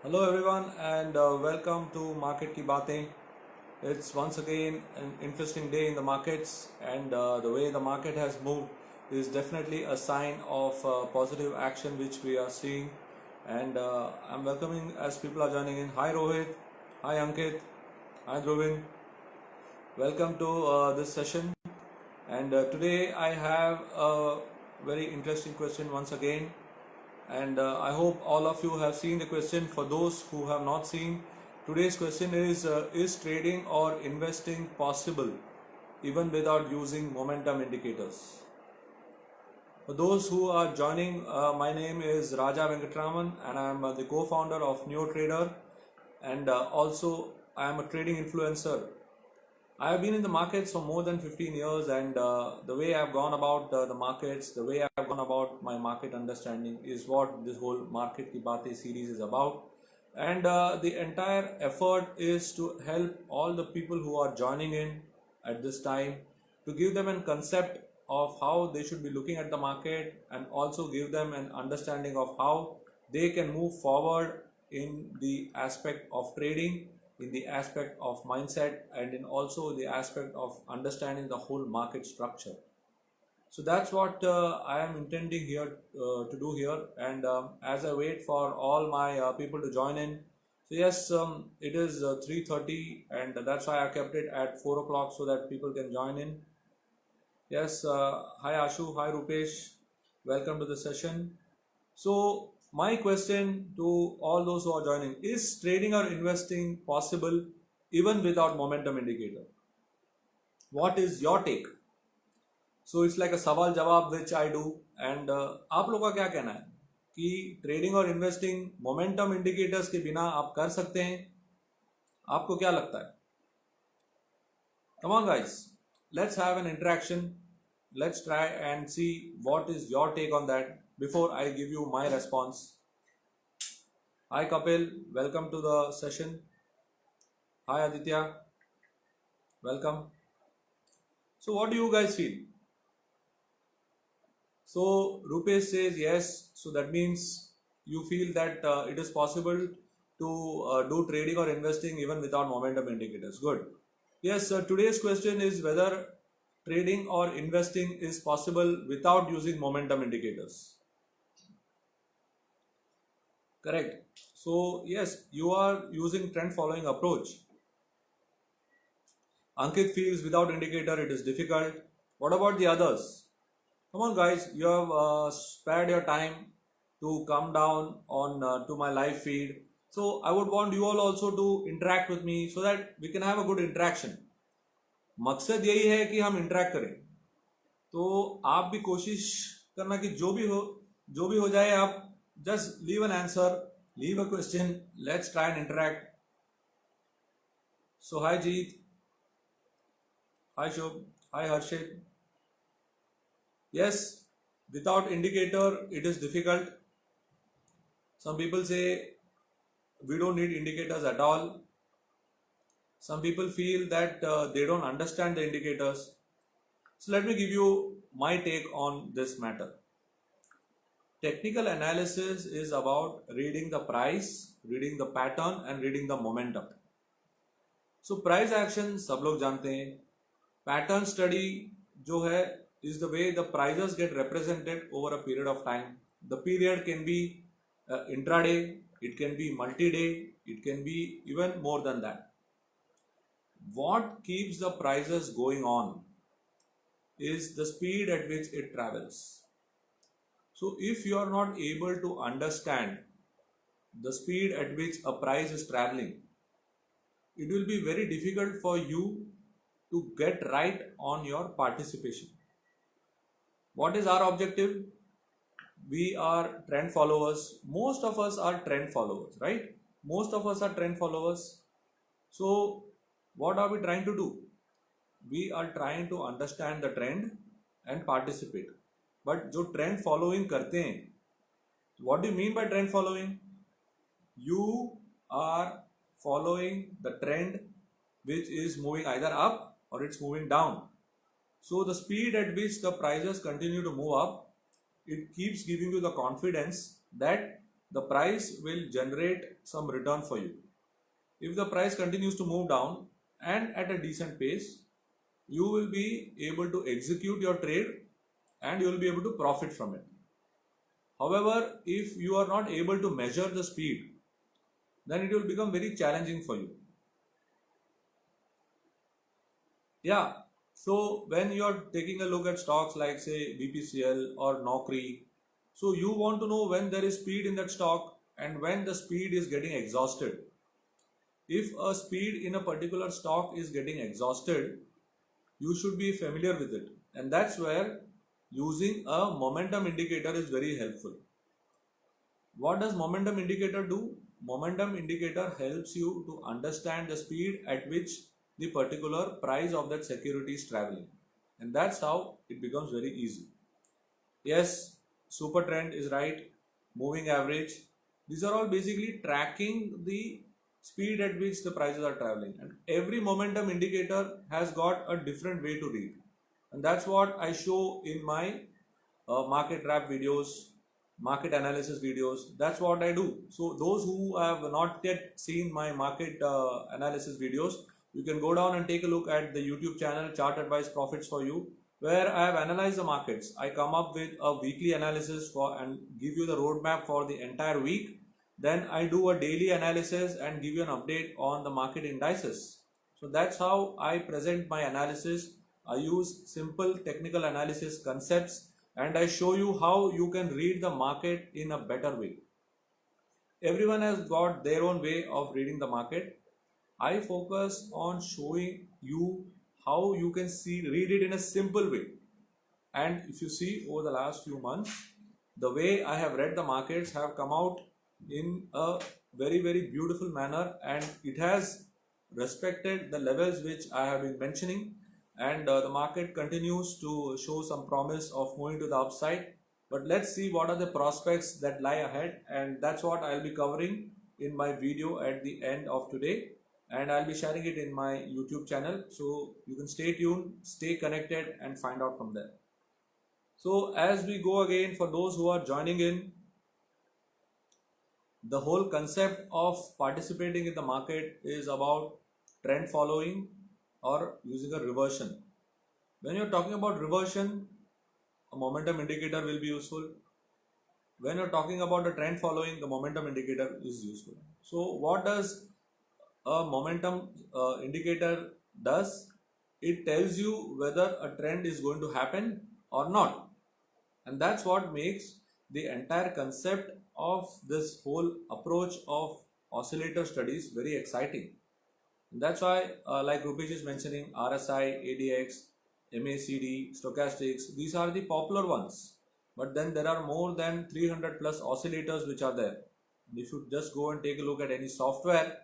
Hello everyone and welcome to Market Ki Baatein. It's once again an interesting day in the markets and the way the market has moved is definitely a sign of positive action which we are seeing and I'm welcoming as people are joining in. Hi Rohit, hi Ankit, hi Dhruvin. Welcome to this session and today I have a very interesting question once again and I hope all of you have seen the question. For those who have not seen, today's question is trading or investing possible even without using momentum indicators? For those who are joining, my name is Raja Venkatraman and I am the co-founder of NeoTrader and also I am a trading influencer. I have been in the markets for more than 15 years, and the way I've gone about the markets, the way I've gone about my market understanding is what this whole Market Ki Baatein series is about. And the entire effort is to help all the people who are joining in at this time to give them a concept of how they should be looking at the market and also give them an understanding of how they can move forward in the aspect of trading, in the aspect of mindset, and in also the aspect of understanding the whole market structure. So that's what I am intending here to do here. And as I wait for all my people to join in, so yes, it is 3:30, and that's why I kept it at 4 o'clock so that people can join in. Yes, hi Ashu, hi Rupesh, welcome to the session. So my question to all those who are joining, is trading or investing possible even without momentum indicator? What is your take? So it's like a सवाल जवाब which I do and आप लोग का क्या कहना है कि trading और इन्वेस्टिंग मोमेंटम इंडिकेटर्स के बिना आप कर सकते हैं? आपको क्या लगता है? Come on guys, let's have an interaction. Let's try and see what is your take on that before I give you my response. Hi Kapil, welcome to the session. Hi Aditya, welcome. So what do you guys feel? So Rupesh says yes, so that means you feel that it is possible to do trading or investing even without momentum indicators. Good. Yes, today's question is whether trading or investing is possible without using momentum indicators. Correct. So yes, you are using trend following approach. Ankit feels without indicator it is difficult. What about the others? Come on, guys, you have spared your time to come down on to my live feed. So I would want you all also to interact with me so that we can have a good interaction. मकसद यही है कि हम interact करें, तो आप भी कोशिश करना कि जो भी हो जाए, आप just leave an answer, leave a question, let's try and interact. So hi Jeet, hi Shubh, hi Harshit. Yes, without indicator it is difficult. Some people say we don't need indicators at all. Some people feel that they don't understand the indicators. So let me give you my take on this matter. Technical analysis is about reading the price, reading the pattern and reading the momentum. So price action सब लोग जानते हैं. Pattern study जो है is the way the prices get represented over a period of time. The period can be intraday, it can be multi-day, it can be even more than that. What keeps the prices going on is the speed at which it travels. So if you are not able to understand the speed at which a price is traveling, it will be very difficult for you to get right on your participation. What is our objective? We are trend followers. Most of us are trend followers, right? Most of us are trend followers. So what are we trying to do? We are trying to understand the trend and participate. But जो trend following करते हैं, what do you mean by trend following? You are following the trend which is moving either up or it's moving down. So the speed at which the prices continue to move up, it keeps giving you the confidence that the price will generate some return for you. If the price continues to move down and at a decent pace, you will be able to execute your trade and you will be able to profit from it. However, if you are not able to measure the speed, then it will become very challenging for you. Yeah, so when you are taking a look at stocks like say BPCL or Naukri, so you want to know when there is speed in that stock and when the speed is getting exhausted. If a speed in a particular stock is getting exhausted, you should be familiar with it, and that's where using a momentum indicator is very helpful. What does momentum indicator do? Momentum indicator helps you to understand the speed at which the particular price of that security is traveling, and that's how it becomes very easy. Yes, super trend is right, moving average, these are all basically tracking the speed at which the prices are traveling, and every momentum indicator has got a different way to read, and that's what I show in my market wrap videos, market analysis videos. That's what I do. So those who have not yet seen my market analysis videos, you can go down and take a look at the YouTube channel Chart Advice Profits for You, where I have analyzed the markets. I come up with a weekly analysis for and give you the roadmap for the entire week. Then I do a daily analysis and give you an update on the market indices. So that's how I present my analysis. I use simple technical analysis concepts and I show you how you can read the market in a better way. Everyone has got their own way of reading the market. I focus on showing you how you can read it in a simple way. And if you see over the last few months, the way I have read the markets have come out in a very, very beautiful manner, and it has respected the levels which I have been mentioning, and the market continues to show some promise of moving to the upside. But let's see what are the prospects that lie ahead, and that's what I'll be covering in my video at the end of today, and I'll be sharing it in my YouTube channel, so you can stay tuned, stay connected and find out from there. So as we go again, for those who are joining in, the whole concept of participating in the market is about trend following or using a reversion. When you're talking about reversion, a momentum indicator will be useful. When you're talking about a trend following, the momentum indicator is useful. So what does a momentum indicator does? It tells you whether a trend is going to happen or not, and that's what makes the entire concept of this whole approach of oscillator studies very exciting. And that's why like Rupesh is mentioning, RSI, ADX, MACD, stochastics, these are the popular ones, but then there are more than 300 plus oscillators which are there. And if you just go and take a look at any software,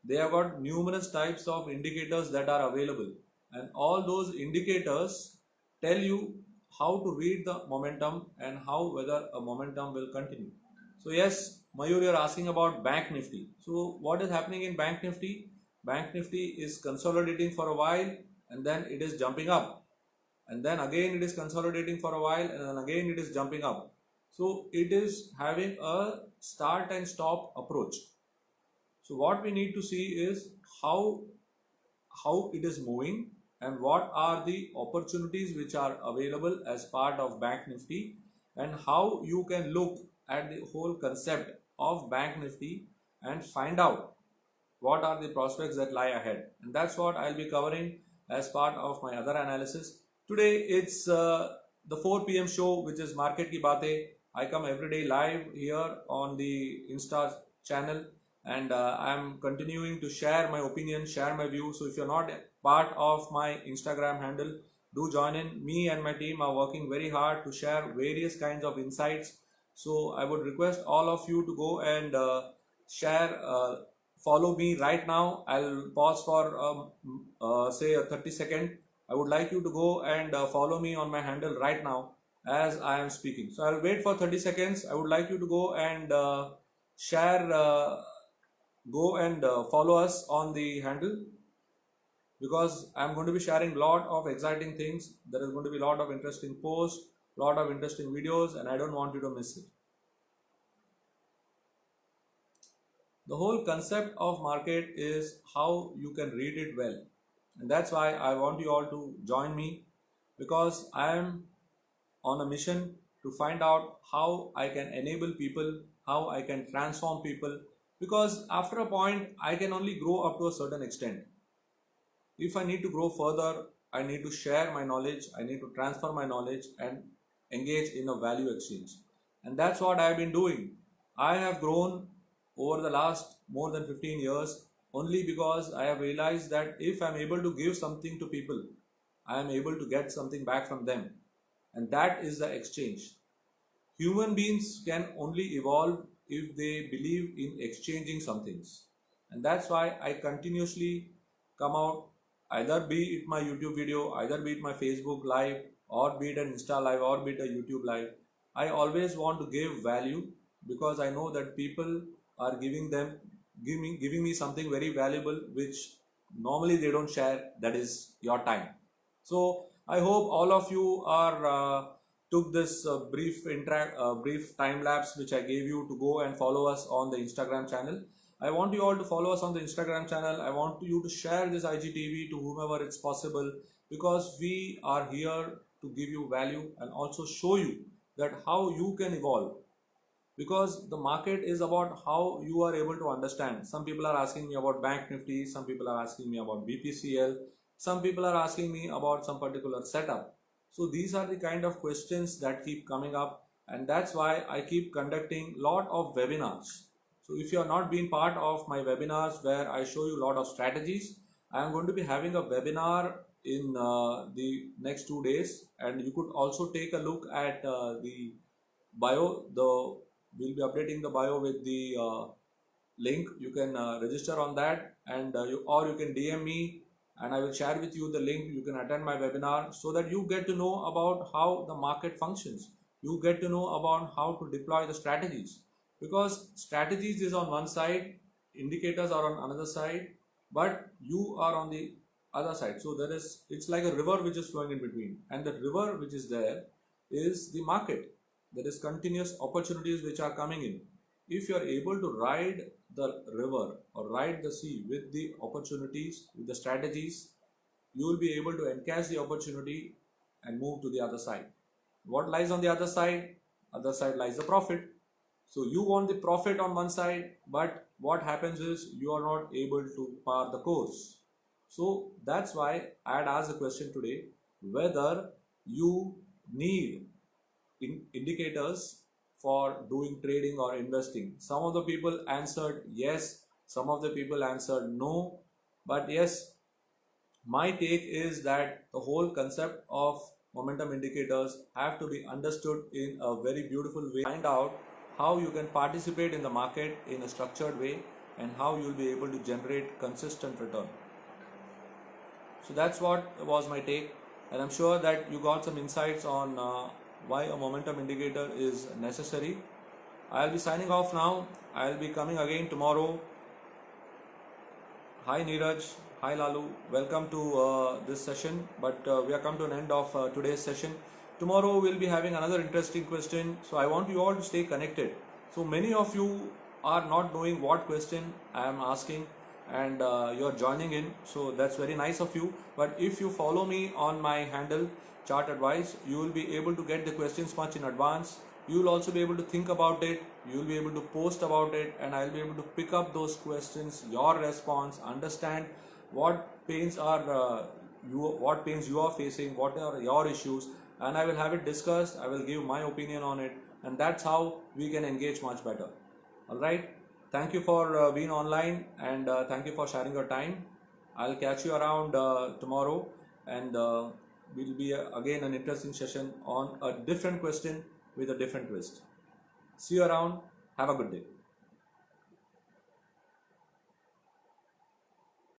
they have got numerous types of indicators that are available, and all those indicators tell you how to read the momentum and how whether a momentum will continue. So yes, Mayur, you're asking about Bank Nifty. So what is happening in Bank Nifty? Bank Nifty is consolidating for a while and then it is jumping up, and then again it is consolidating for a while and then again it is jumping up. So it is having a start and stop approach. So what we need to see is how it is moving and what are the opportunities which are available as part of Bank Nifty, and how you can look at the whole concept of Bank Nifty and find out what are the prospects that lie ahead. And that's what I'll be covering as part of my other analysis. Today it's the 4 p.m. show, which is Market Ki Baatein. I come every day live here on the Insta channel, and I'm continuing to share my opinion, share my view. So if you're not part of my Instagram handle, do join in. Me and my team are working very hard to share various kinds of insights. So I would request all of you to go and share, follow me right now. I'll pause for say a 30 second. I would like you to go and follow me on my handle right now as I am speaking. So I'll wait for 30 seconds. I would like you to go and share, go and follow us on the handle, because I'm going to be sharing a lot of exciting things. There is going to be a lot of interesting posts, lot of interesting videos, and I don't want you to miss it. The whole concept of market is how you can read it well. And that's why I want you all to join me, because I am on a mission to find out how I can enable people, how I can transform people, because after a point I can only grow up to a certain extent. If I need to grow further, I need to share my knowledge, I need to transfer my knowledge and engage in a value exchange. And that's what I have been doing. I have grown over the last more than 15 years only because I have realized that if I'm able to give something to people, I am able to get something back from them. And that is the exchange. Human beings can only evolve if they believe in exchanging some things. And that's why I continuously come out, either be it my YouTube video, either be it my Facebook live, or be it an Insta live, or be it a YouTube live. I always want to give value because I know that people are giving me something very valuable which normally they don't share, that is your time. So I hope all of you are took this brief time lapse which I gave you to go and follow us on the Instagram channel. I want you all to follow us on the Instagram channel. I want you to share this IGTV to whomever it's possible, because we are here to give you value and also show you that how you can evolve, because the market is about how you are able to understand. Some people are asking me about Bank Nifty, some people are asking me about BPCL, some people are asking me about some particular setup. So these are the kind of questions that keep coming up, and that's why I keep conducting lot of webinars. So if you are not being part of my webinars where I show you a lot of strategies, I am going to be having a webinar in the next 2 days, and you could also take a look at the bio. We'll be updating the bio with the link. You can register on that, and you can DM me and I will share with you the link. You can attend my webinar so that you get to know about how the market functions. You get to know about how to deploy the strategies, because strategies is on one side, indicators are on another side, but you are on the other side. So it's like a river which is flowing in between, and the river which is there is the market. There is continuous opportunities which are coming in. If you are able to ride the river or ride the sea with the opportunities, with the strategies, you will be able to encash the opportunity and move to the other side. What lies on the other side? Other side lies the profit. So you want the profit on one side, but what happens is you are not able to par the course. So that's why I had asked the question today, whether you need indicators for doing trading or investing. Some of the people answered yes, some of the people answered no. But yes, my take is that the whole concept of momentum indicators have to be understood in a very beautiful way. Find out how you can participate in the market in a structured way and how you will be able to generate consistent return. So that's what was my take, and I'm sure that you got some insights on why a momentum indicator is necessary. I'll be signing off now. I'll be coming again tomorrow. Hi Neeraj, hi Lalu, welcome to this session, but we are come to an end of today's session. Tomorrow we'll be having another interesting question, so I want you all to stay connected. So many of you are not knowing what question I am asking, and you're joining in, so that's very nice of you. But if you follow me on my handle Chart Advice, you will be able to get the questions much in advance. You will also be able to think about it, you will be able to post about it, and I'll be able to pick up those questions, your response, understand what pains you are facing, what are your issues, and I will have it discussed. I will give my opinion on it, and that's how we can engage much better. All right, thank you for being online, and thank you for sharing your time. I'll catch you around tomorrow, and will be again an interesting session on a different question with a different twist. See you around. Have a good day.